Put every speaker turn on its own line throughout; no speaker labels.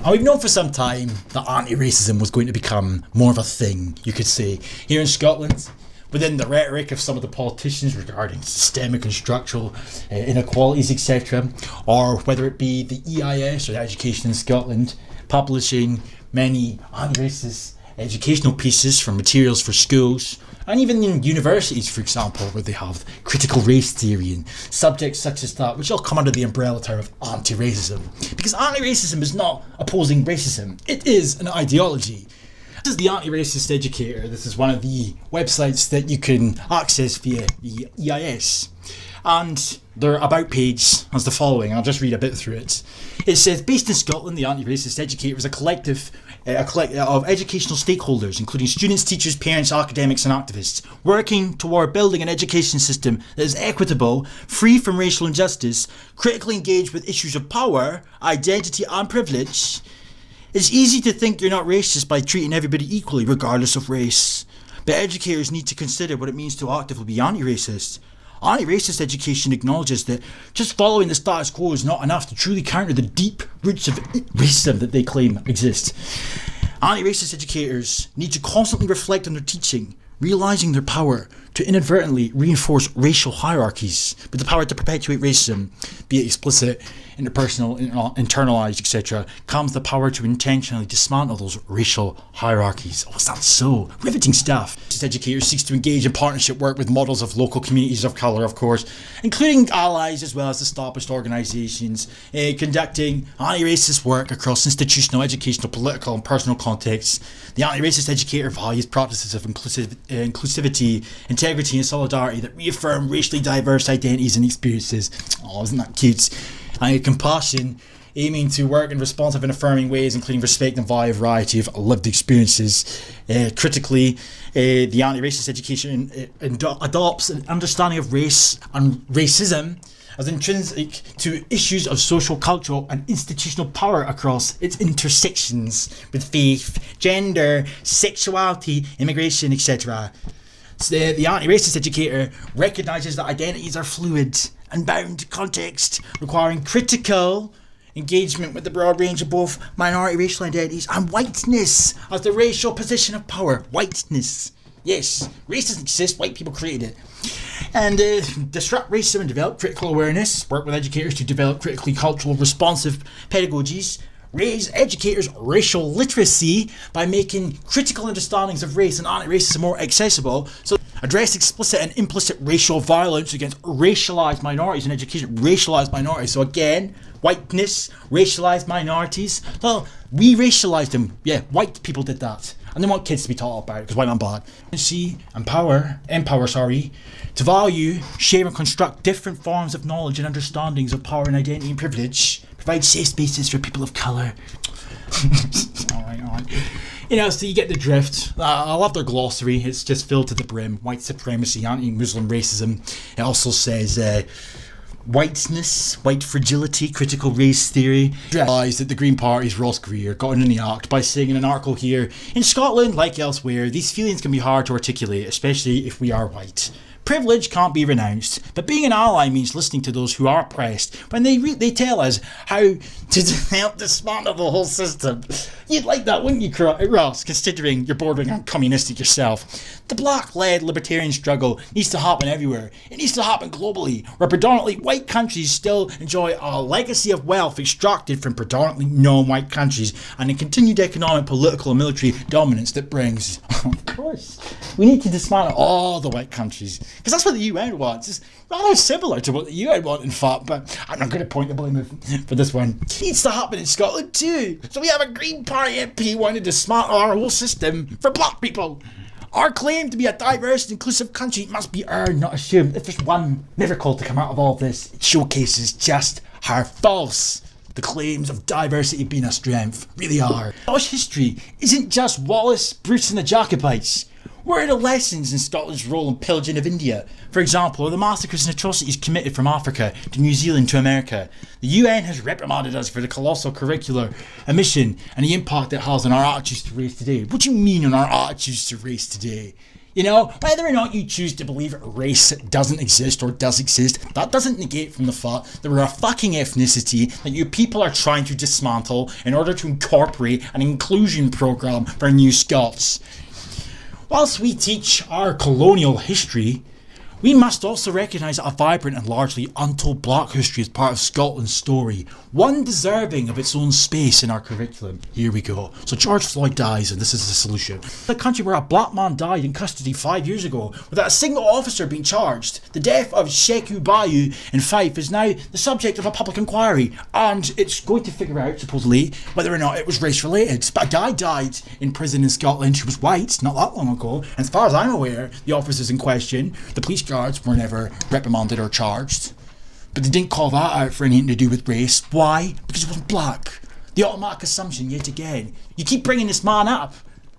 And we've known for some time that anti-racism was going to become more of a thing, you could say, here in Scotland, within the rhetoric of some of the politicians regarding systemic and structural inequalities, etc., or whether it be the EIS or the Education in Scotland publishing many anti-racist educational pieces from materials for schools, and even in universities, for example, where they have critical race theory and subjects such as that, which all come under the umbrella term of anti-racism. Because anti-racism is not opposing racism, it is an ideology. This is the Anti-Racist Educator. This is one of the websites that you can access via the EIS. And their about page has the following. I'll just read a bit through it. It says, based in Scotland, the Anti-Racist Educator is a collective of educational stakeholders, including students, teachers, parents, academics and activists, working toward building an education system that is equitable, free from racial injustice, critically engaged with issues of power, identity and privilege. It's easy to think you're not racist by treating everybody equally, regardless of race. But educators need to consider what it means to actively be anti-racist. Anti-racist education acknowledges that just following the status quo is not enough to truly counter the deep roots of racism that they claim exist. Anti-racist educators need to constantly reflect on their teaching, realising their power to inadvertently reinforce racial hierarchies, with the power to perpetuate racism, be it explicit, interpersonal, internalised, etc., comes the power to intentionally dismantle those racial hierarchies. Oh, that's so riveting stuff. This educator seeks to engage in partnership work with models of local communities of colour, of course, including allies as well as established organisations, conducting anti-racist work across institutional, educational, political and personal contexts. The anti-racist educator values practices of inclusivity, integrity and solidarity that reaffirm racially diverse identities and experiences. Oh, isn't that cute? And compassion, aiming to work in responsive and affirming ways, including respect and value a variety of lived experiences. Critically, the anti-racist education adopts an understanding of race and racism as intrinsic to issues of social, cultural and institutional power across its intersections with faith, gender, sexuality, immigration, etc. So the anti-racist educator recognises that identities are fluid and bound to context, requiring critical engagement with the broad range of both minority racial identities and whiteness as the racial position of power. Whiteness. Yes, race doesn't exist, white people created it. And disrupt racism and develop critical awareness, work with educators to develop critically cultural responsive pedagogies, raise educators' racial literacy by making critical understandings of race and anti-racism more accessible, so address explicit and implicit racial violence against racialised minorities in education. Racialised minorities, so again, whiteness, racialised minorities. So we racialised them, yeah, white people did that. And they want kids to be taught about it because white man bad. Empower, to value, share and construct different forms of knowledge and understandings of power and identity and privilege. Provide safe spaces for people of colour. Alright. You know, so you get the drift. I love their glossary. It's just filled to the brim. White supremacy, anti-Muslim racism. It also says whiteness, white fragility, critical race theory. Realised that the Green Party's Ross Greer got in the act by saying in an article here, in Scotland, like elsewhere, these feelings can be hard to articulate, especially if we are white. Privilege can't be renounced, but being an ally means listening to those who are oppressed when they tell us how to help dismantle the whole system. You'd like that, wouldn't you, Ross, considering you're bordering on communistic yourself? The black-led libertarian struggle needs to happen everywhere. It needs to happen globally, where predominantly white countries still enjoy a legacy of wealth extracted from predominantly non-white countries and a continued economic, political and military dominance that brings, of course, we need to dismantle all the white countries. Because that's what the UN wants. It's rather similar to what the UN want, in fact, but I'm not going to point the blame for this one. It needs to happen in Scotland too. So we have a Green Party MP wanting to dismantle our whole system for black people. Our claim to be a diverse and inclusive country must be earned, not assumed. If there's one miracle to come out of all of this, it showcases just how false the claims of diversity being a strength really are. Scottish history isn't just Wallace, Bruce and the Jacobites. What are the lessons in Scotland's role in pillaging of India? For example, the massacres and atrocities committed from Africa to New Zealand to America. The UN has reprimanded us for the colossal curricular omission and the impact it has on our attitudes to race today. What do you mean on our attitudes to race today? You know, whether or not you choose to believe race doesn't exist or does exist, that doesn't negate from the fact that we're a fucking ethnicity that you people are trying to dismantle in order to incorporate an inclusion program for new Scots. Whilst we teach our colonial history, we must also recognise a vibrant and largely untold black history as part of Scotland's story, one deserving of its own space in our curriculum. Here we go. So George Floyd dies, and this is the solution. The country where a black man died in custody 5 years ago without a single officer being charged. The death of Sheku Bayou in Fife is now the subject of a public inquiry, and it's going to figure out, supposedly, whether or not it was race related. But a guy died in prison in Scotland who was white not that long ago, and as far as I'm aware, the officers in question, the police guards, were never reprimanded or charged. But they didn't call that out for anything to do with race. Why? Because he wasn't black. The automatic assumption, yet again. You keep bringing this man up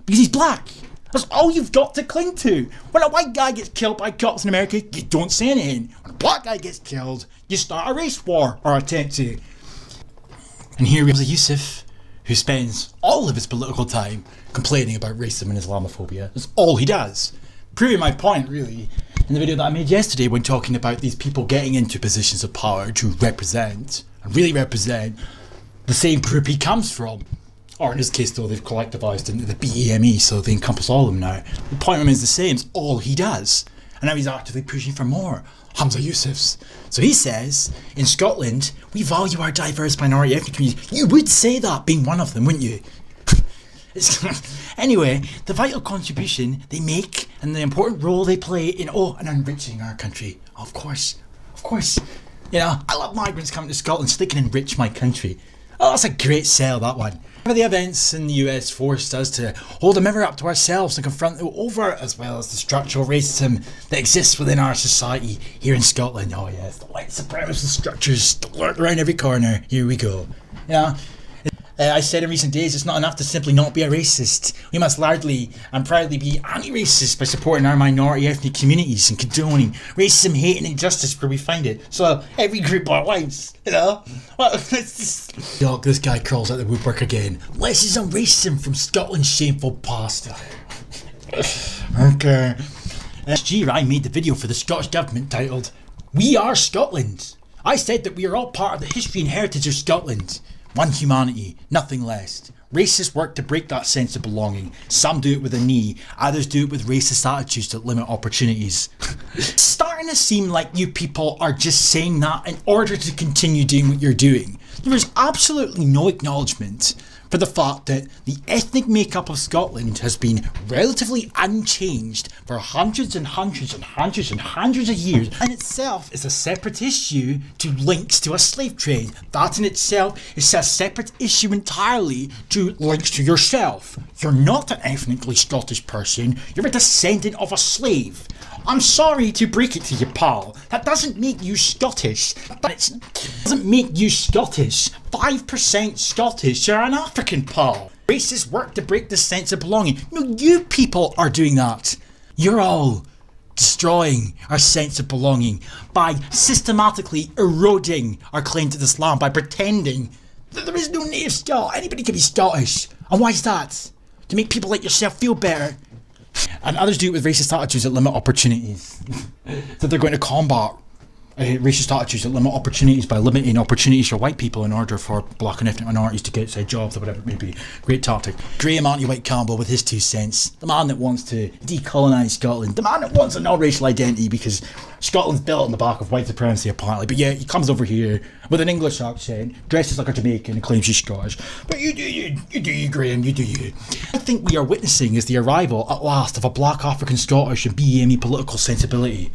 because he's black. That's all you've got to cling to. When a white guy gets killed by cops in America, you don't say anything. When a black guy gets killed, you start a race war, or attempt to. And here we have Yousaf, who spends all of his political time complaining about racism and Islamophobia. That's all he does. Proving my point, really, in the video that I made yesterday when talking about these people getting into positions of power to represent, and really represent, the same group he comes from. Or in this case though, they've collectivised into the BAME, so they encompass all of them now. The point remains the same, it's all he does. And now he's actively pushing for more Humza Yousafs. So he says, in Scotland, we value our diverse minority ethnic communities. You would say that, being one of them, wouldn't you? Anyway, the vital contribution they make and the important role they play in and enriching our country. Of course. You know, I love migrants coming to Scotland so they can enrich my country. Oh, that's a great sell, that one. The events in the US forced us to hold a mirror up to ourselves and confront the overt as well as the structural racism that exists within our society here in Scotland. Oh yes, the white supremacist structures that lurk around every corner. Here we go. Yeah. I said in recent days it's not enough to simply not be a racist. We must loudly and proudly be anti-racist by supporting our minority ethnic communities and condoning racism, hate and injustice where we find it. So every group but whites, you know? Well, it's just... Yuck, this guy crawls out the woodwork again. Lessons on racism from Scotland's shameful past. Okay. Last year I made the video for the Scottish Government titled, "We Are Scotland." I said that we are all part of the history and heritage of Scotland. One humanity, nothing less. Racists work to break that sense of belonging. Some do it with a knee, others do it with racist attitudes that limit opportunities. It's starting to seem like you people are just saying that in order to continue doing what you're doing. There is absolutely no acknowledgement for the fact that the ethnic makeup of Scotland has been relatively unchanged for hundreds and hundreds and hundreds and hundreds of years, and itself is a separate issue to links to a slave trade. That in itself is a separate issue entirely to links to yourself. You're not an ethnically Scottish person, you're a descendant of a slave. I'm sorry to break it to you, pal. That doesn't make you Scottish. That doesn't make you Scottish. 5% Scottish. You're an African, pal. Racists work to break the sense of belonging. No, you people are doing that. You're all destroying our sense of belonging by systematically eroding our claim to this land by pretending that there is no native Scot. Anybody can be Scottish. And why is that? To make people like yourself feel better. And others do it with racist attitudes that limit opportunities. That they're going to combat racist attitudes that limit opportunities by limiting opportunities for white people in order for black and ethnic minorities to get said jobs or whatever it may be. Great tactic. Graham Anti-White Campbell with his 2 cents. The man that wants to decolonise Scotland. The man that wants a no-racial identity because Scotland's built on the back of white supremacy apparently. But yeah, he comes over here with an English accent, dresses like a Jamaican and claims he's Scottish. But you do you, Graham, you do you. I think we are witnessing is the arrival at last of a black African Scottish and BAME political sensibility.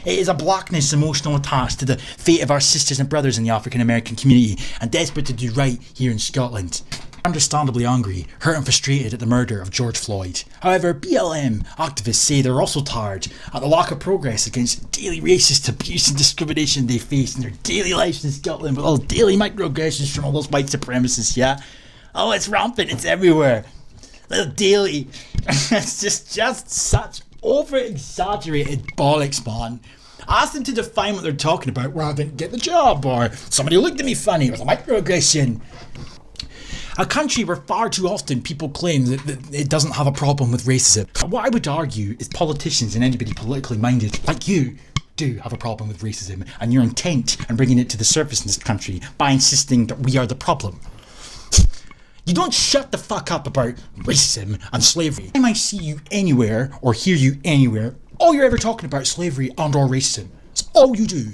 It is a blackness emotional attached to the fate of our sisters and brothers in the African American community and desperate to do right here in Scotland. Understandably angry, hurt and frustrated at the murder of George Floyd. However, BLM activists say they're also tired at the lack of progress against daily racist abuse and discrimination they face in their daily lives in Scotland with all daily microaggressions from all those white supremacists, yeah? Oh, it's rampant, it's everywhere. Little daily. It's just such over-exaggerated bollocks, man. Ask them to define what they're talking about. Well, I didn't get the job, or somebody looked at me funny with a microaggression. A country where far too often people claim that it doesn't have a problem with racism. What I would argue is politicians and anybody politically minded like you do have a problem with racism, and you're intent on bringing it to the surface in this country by insisting that we are the problem. You don't shut the fuck up about racism and slavery. Every time I see you anywhere or hear you anywhere, all you're ever talking about is slavery and or racism. That's all you do.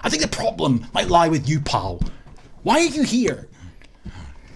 I think the problem might lie with you, pal. Why are you here?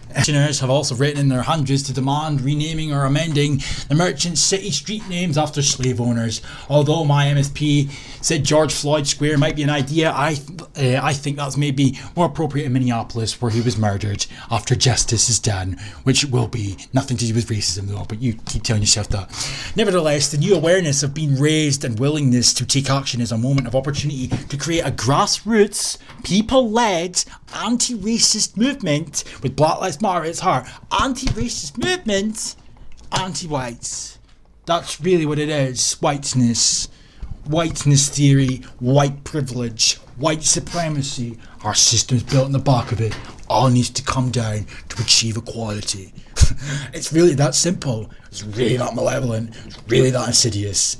Petitioners have also written in their hundreds to demand renaming or amending the Merchant City street names after slave owners. Although my MSP said George Floyd Square might be an idea, I think that's maybe more appropriate in Minneapolis, where he was murdered after justice is done, which will be nothing to do with racism though, but you keep telling yourself that. Nevertheless, the new awareness of being raised and willingness to take action is a moment of opportunity to create a grassroots, people-led, anti-racist movement with Black Lives Matter at its heart. Anti-racist movement, anti-whites. That's really what it is. Whiteness theory, white privilege, white supremacy. Our system's built in the back of it. All needs to come down to achieve equality. It's really that simple. It's really that malevolent. It's really that insidious.